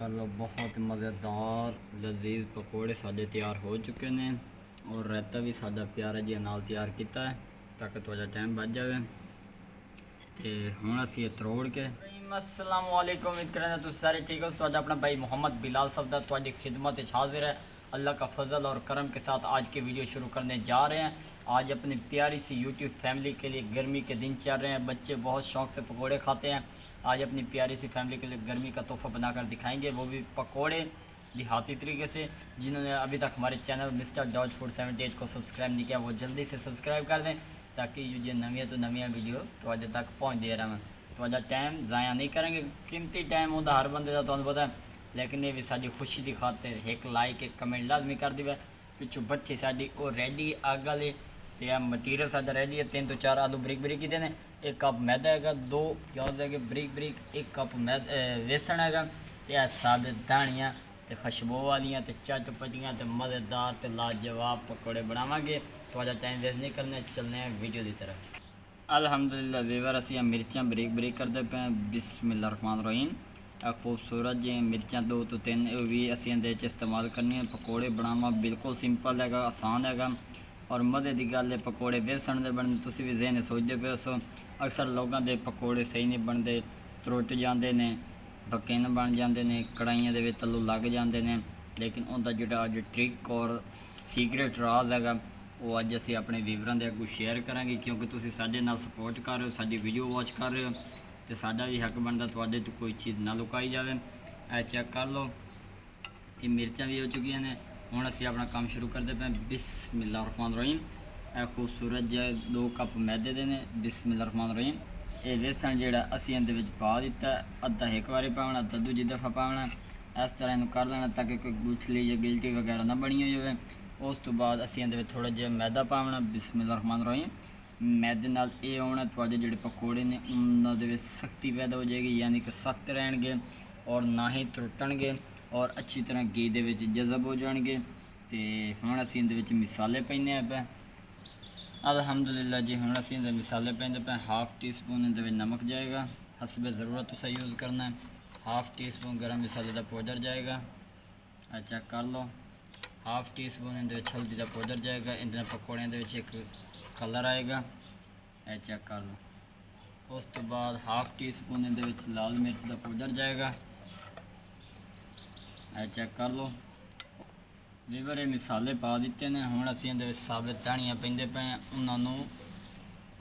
कर लो। बहुत मज़ेदार लजीज पकौड़े साडे तैयार हो चुके हैं और रायता भी साडा प्यारा जी नाल तैयार किया है ताकि थोड़ा टाइम बच जाए। तो हुण असीं तरोड़ के अस्सलाम वालेकुम, उम्मीद करें तुम सारे ठीक हो। तो अपना भाई मोहम्मद बिलाल सफदा थोड़ी खिदमत हाजिर है। अल्लाह का फजल और करम के साथ आज की वीडियो शुरू करने जा रहे हैं। आज अपनी प्यारी सी यूट्यूब फैमिली के लिए गर्मी के दिन चल रहे हैं, बच्चे बहुत शौक से पकोड़े खाते हैं। आज अपनी प्यारी सी फैमिली के लिए गर्मी का तोहफ़ा बनाकर दिखाएंगे, वो भी पकोड़े देहाती तरीके से। जिन्होंने अभी तक हमारे चैनल मिस्टर डॉज फूड 78 को सब्सक्राइब नहीं किया वो जल्दी से सब्सक्राइब कर दें ताकि ये नवी तो नवी वीडियो तो तक पहुँचती रहें। तो टाइम ज़ाया नहीं करेंगे, कीमती टाइम होता हर बंदे का तुहानू पता है, लेकिन ये भी साड़ी खुशी की खातिर एक लाइक एक कमेंट लाजमी कर दिवे। पिछू भट्ठी साड़ी वो रेडी अग वाली तो यह मटीरियल साढ़ा रेडी है। 3 तो 4 आलू बरीक बरीक किए हैं, 1 कप मैदा है, 2 प्याज है बरीक बरीक, 1 कप बेसन है, तो साबित धानियाँ तो खुशबू वालियाँ तो चटपटियाँ तो मज़ेदार तो लाजवाब पकौड़े बनावांगे। तो टाइम वेस्ट नहीं करना, चलने हैं वीडियो की तरफ। अल्हम्दुलिल्लाह वीवर असी मिर्चां बरीक बरीक करते पे बिस्मिल्लाहिर्रहमानिर्रहीम। खूबसूरत जी मिर्चां 2 तो 3 भी असी इस्तेमाल करनी है। पकौड़े बनाना बिल्कुल सिंपल है, आसान है और मज़े की गल है। पकौड़े बेसन के बनते, तुम भी जहन सोचते पे सो अक्सर लोगों के पकौड़े सही नहीं बनते, त्रुट जाते हैं, बकिन बन जाते हैं, कढ़ाइया के तलू लग जाते हैं। लेकिन उनका जो अज ट्रिक और सीक्रेट राज है वो अज असी अपने व्यूवरां दे अगों शेयर करांगे, क्योंकि तुसीं साडे नाल सपोर्ट कर रहे हो, साडी वीडियो वॉच कर रहे हो, तो साडा भी हक बनता तुहाडे तो कोई चीज़ ना लुकाई जाए। चेक कर लो, ये मिर्चां भी हो चुकी हैं। हुण असीं अपना काम शुरू करते पे बिस्मिल्लाहिर्रहमानिर्रहीम। खूबसूरत जो 2 कप मैदे दे ने, बिस्मिल्लाहिर्रहमानिर्रहीम। ये बेसन जिहड़ा असीं इहदे विच पा दिता, अद्धा एक बारी पावना, अद्धा दूजी दफ़ा पावना। इस तरह इहनूं कर लेना ताकि कोई गुठली या गिल्टी वगैरह ना बनी हुई होवे। उस तो बाद असीं इहदे विच थोड़ा जिहा मैदा पावना, बिस्मिल्लाहिर्रहमानिर्रहीम। मैदे नाल ये होना तुहाडे जिहड़े पकौड़े ने उन्हां दे विच सख्ती पैदा हो जाएगी, यानी कि सख्त रहणगे और ना ही त्रुटणगे और अच्छी तरह घी दे विच जज़ब हो जाएंगे। तो हुण असीं इहदे विच मसाले पाइने पे। अल्हम्दुलिल्लाह जी, हुण असीं इहदे मसाले पाइंदे पे। हाफ टी स्पून इहदे विच नमक जाएगा, हसबे ज़रूरत उसे यूज़ करना है। हाफ टी स्पून गर्म मसाले का पाउडर जाएगा, चेक कर लो। हाफ टी स्पून इहदे विच हल्दी का पाउडर जाएगा, इहदे पकौड़ियां दे विच एक कलर आएगा, चेक कर लो। उस तो बाद हाफ टी स्पून इहदे विच लाल मिर्च का पाउडर जाएगा, चेक कर लो। वीवर ये मसाले पा दिते हैं। हुण असीं इहदे विच साबित धनिया पैंदे पे, उन्होंने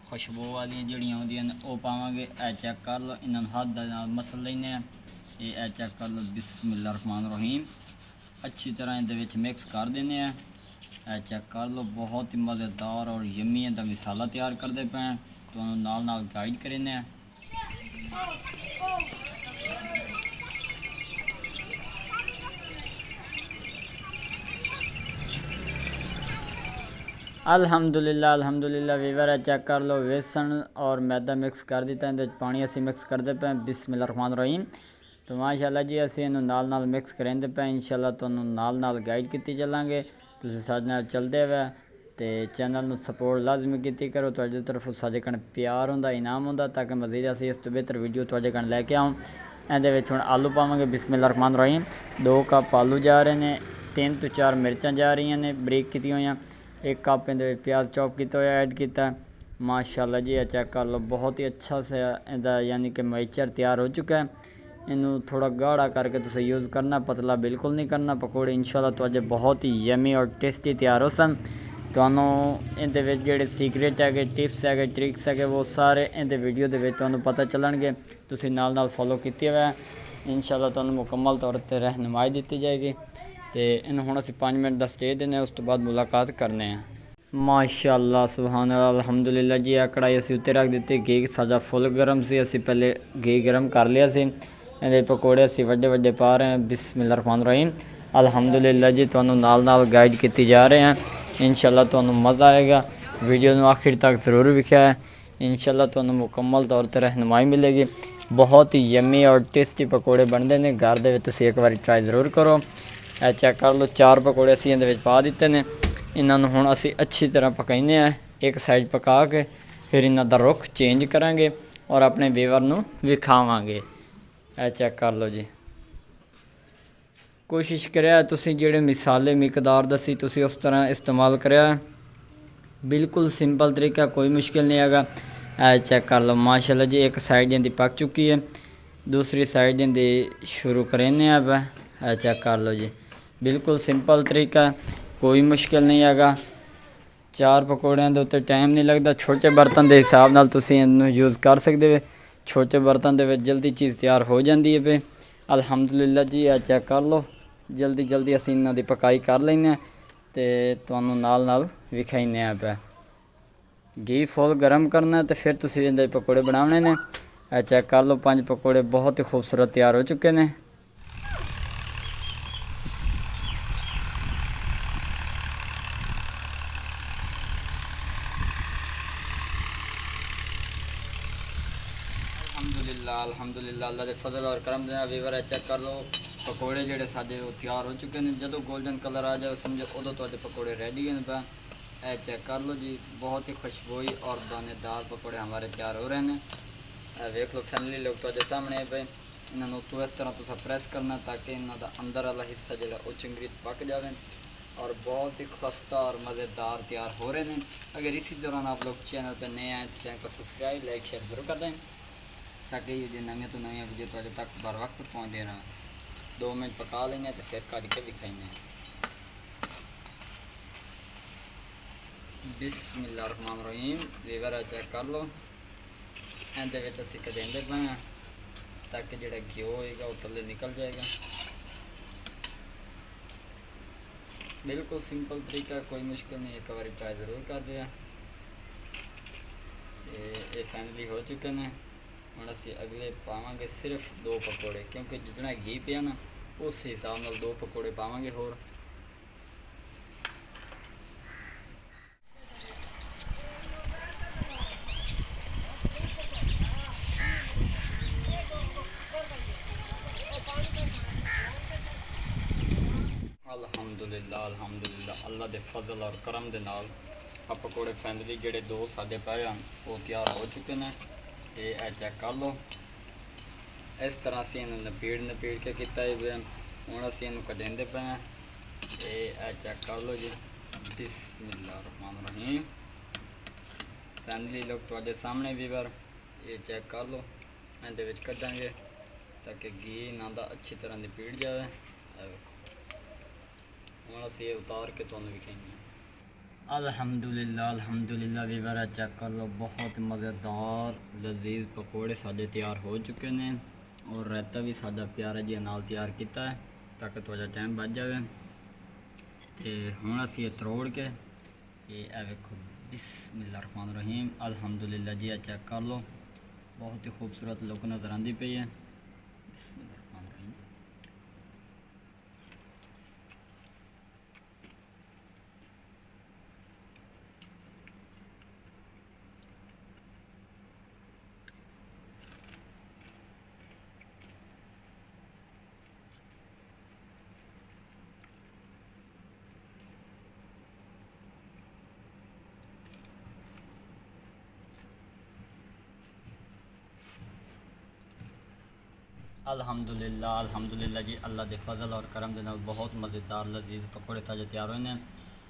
खुशबू वाली जिहड़ियां होंदियां ने वो पावांगे, चेक कर लो। इन्हां हाथ नाल मसल लैने, ये चेक कर लो। बिस्मिल्लाहिर्रहमानिर्रहीम। अच्छी तरह इहदे विच मिक्स कर देने हैं, चेक कर लो। बहुत ही मज़ेदार और यम्मी इहदा मसाला तैयार करते पे, तो नाल गाइड करें। अल्हम्दुलिल्लाह अल्हम्दुलिल्लाह वीवर है, चेक कर लो। बेसन और मैदा मिक्स कर दिता, इहदे पानी असी मिक्स करते पे बिस्मिल्लाहिर्रहमानिर्रहीम। तो माशाअल्लाह जी असी इनू नाल मिक्स करेंदे पे, इंशाअल्लाह तुहानू नाल गाइड की चलांगे। तुसीं साडे नाल चलदे वे तो चैनल नू सपोर्ट लाजमी की करो। तुहाडी तरफ साडे कण प्यार हुंदा, इनाम हुंदा, ताकि मज़ीद असी इस तो बेहतर वीडियो तुहाडे कण लैके आऊँ। इहदे विच हुण आलू पावांगे, बिस्मिल्लाहिर्रहमानिर्रहीम। 2 कप आलू जा रहे हैं, 3 तो 4 मिर्चां जा रही ने बरीक की हुई, 1 कप इहदे प्याज चॉप किया हुआ ऐड किया। माशाअल्लाह जी चेक कर लो, बहुत ही अच्छा से इहदा यानी कि मिक्सचर तैयार हो चुका है। इनू थोड़ा गाढ़ा करके तुसें यूज़ करना, पतला बिल्कुल नहीं करना। पकौड़े इंशाअल्लाह तुहाडे बहुत ही यमी और टेस्टी तैयार हो सन। तुहानू इहदे विच जिहड़े सीक्रेट है, टिप्स है, ट्रिक्स है, वो सारे इहदे वीडियो दे विच तुहानू पता चलणगे। तुसीं नाल फॉलो कीते हुए इंशाअल्लाह तुहानू मुकम्मल तौर पर रहनुमाई दी जाएगी। तो इन्हूं हुण असीं 5 मिनट का स्टे देने, उस तो बाद मुलाकात करने हैं। माशाअल्लाह सुभान अल्लाह अल्हम्दुलिल्लाह जी। आ कढ़ाई असीं उत्ते रख दी, घी साडा फुल गर्म से, असीं पहले घी गर्म कर लिया सी। इहदे पकौड़े असीं वड्डे वड्डे पा रहे हैं, बिस्मिल्लाहिर्रहमानिर्रहीम। अल्हम्दुलिल्लाह जी, तुहानू नाल गाइड की जा रहे हैं। इंशाअल्लाह तुहानू मज़ा आएगा, वीडियो नू आखिर तक ज़रूर विख्या है। इंशाअल्लाह तुहानू मुकम्मल तौर पर रहनुमाई मिलेगी। बहुत ही यम्मी और टेस्टी पकौड़े बनते हैं, घर दे विच तुसीं एक बार ट्राई ज़रूर करो। चेक कर लो, 4 पकौड़े असीं इहदे विच पा दिते हैं। इन्हों हुण असीं अच्छी तरह पकाइने, एक साइड पका के फिर इन्हां दा रुख चेंज करांगे और अपने व्यूअर नूं विखावांगे। चेक कर लो जी, कोशिश करें तुसीं जिहड़े मिसाले मिकदार दसी तुसीं उस तरह इस्तेमाल करें। बिल्कुल सिंपल तरीका, कोई मुश्किल नहीं हैगा। चेक कर लो माशाल्लाह जी, एक साइड जिंदी पक चुकी है, दूसरी साइड जिंदी शुरू करेंगे अब। चेक कर लो जी, बिल्कुल सिंपल तरीका, कोई मुश्किल नहीं हैगा। 4 पकौड़ियां दे उत्ते टाइम नहीं लगता। छोटे बर्तन के हिसाब नाल तुसीं इहनूं यूज़ कर सकते हो। छोटे बर्तन दे विच जल्दी चीज़ तैयार हो जाती है पे। अल्हम्दुलिल्लाह जी, चेक कर लो, जल्दी जल्दी असीं इन्हां दी पकाई कर लैंदे ते तुहानूं नाल नाल विखाइने पे। घी फुल गर्म करना है तो फिर तुसीं इहदे पकौड़े बनाने ने। चेक कर लो, 5 पकौड़े बहुत ही खूबसूरत तैयार हो चुके हैं। अल्हम्दुलिल्लाह अल्लाह के फजल और करम दे वीवर। चेक कर लो, पकौड़े जेडे साडे वो तैयार हो चुके हैं। जो गोल्डन कलर आ जाए समझो उदों तुहाडे पकौड़े रेडी हैं पे। चेक कर लो जी, बहुत ही खुशबोई और दानेदार पकौड़े हमारे तैयार हो रहे हैं। वेख लो फैमिली लोग तुहाडे सामने पे। इन्होंने तो इस तरह तुसा प्रेस करना ताकि इन्हों का अंदर वाला हिस्सा जो वो चंगी पक जाए और बहुत ही खस्ता और मज़ेदार तैयार हो रहे हैं। अगर इसी दौरान आप लोग चैनल पर नए आए तो चैनल को सब्सक्राइब लाइक शेयर जरूर कर दें ताकि ये नवी तो नवी वीडियो तो तक बर वक्त पहुँच देना। 2 मिनट पका लेंगे तो फिर कट के दिखाएंगे। बिस्मिल्लाहिर्रहमानिर्रहीम। वीवर चेक कर लो, एंदे विच असीं कदेंदे पे ताकि जो घ्यो होएगा वो थल्ले निकल जाएगा। बिल्कुल सिंपल तरीका, कोई मुश्किल नहीं, एक बार ट्राई ज़रूर कर दिया। ये फाइनली हो चुके हैं। हम असी अगले पावांगे सिर्फ 2 पकौड़े, क्योंकि जितना घी पिया ना उस हिसाब नाल 2 पकौड़े पावांगे होर। अल्हम्दुलिल्लाह अल्लाह के फजल और करम दे नाल आ पकौड़े फाइनली जेडे 2 साडे पाए हैं वो तैयार हो चुके हैं। ये चेक कर लो, इस तरह असीं इन्हूं नपीड़ के किता है। हुण असीं इहनूं कदेंदे पे हैं। ये चेक कर लो जी, बिस्मिल्लाहिर्रहमानिर्रहीम। फैमिली लोग तुहाडे सामने वीवर, ये चेक कर लो, इहदे विच कड्डांगे ताकि घी इन्हां दा अच्छी तरह नपीड़ जाए। हम असीं ये उतार के तुहानूं विखाएंगे। अल्हम्दुलिल्लाह वीवर चेक कर लो, बहुत मज़ेदार लजीज पकौड़े साडे तैयार हो चुके हैं और रायता भी साडा प्यारा जी नाल तैयार किया है ताकि थोड़ा टाइम बच जाए। तो हुण असीं तरोड़ के ये वेखो, बिस्मिल्लाहिर्रहमानिर्रहीम। अल्हम्दुलिल्लाह जी, चेक कर लो, बहुत ही खूबसूरत लुक नज़र आती पई है। बिस्मिल्लाहिर्रहमानिर्रहीम। अल्हम्दुलिल्लाह जी, अल्लाह के फजल और करम के नाल बहुत मज़ेदार लजीज पकौड़े साजे तैयार हुए हैं।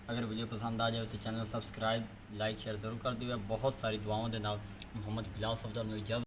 अगर वीडियो पसंद आ जाए तो चैनल सब्सक्राइब लाइक शेयर जरूर कर दिए। बहुत सारी दुआओं के नाल मोहम्मद बिलाल सफदर इजाज़त।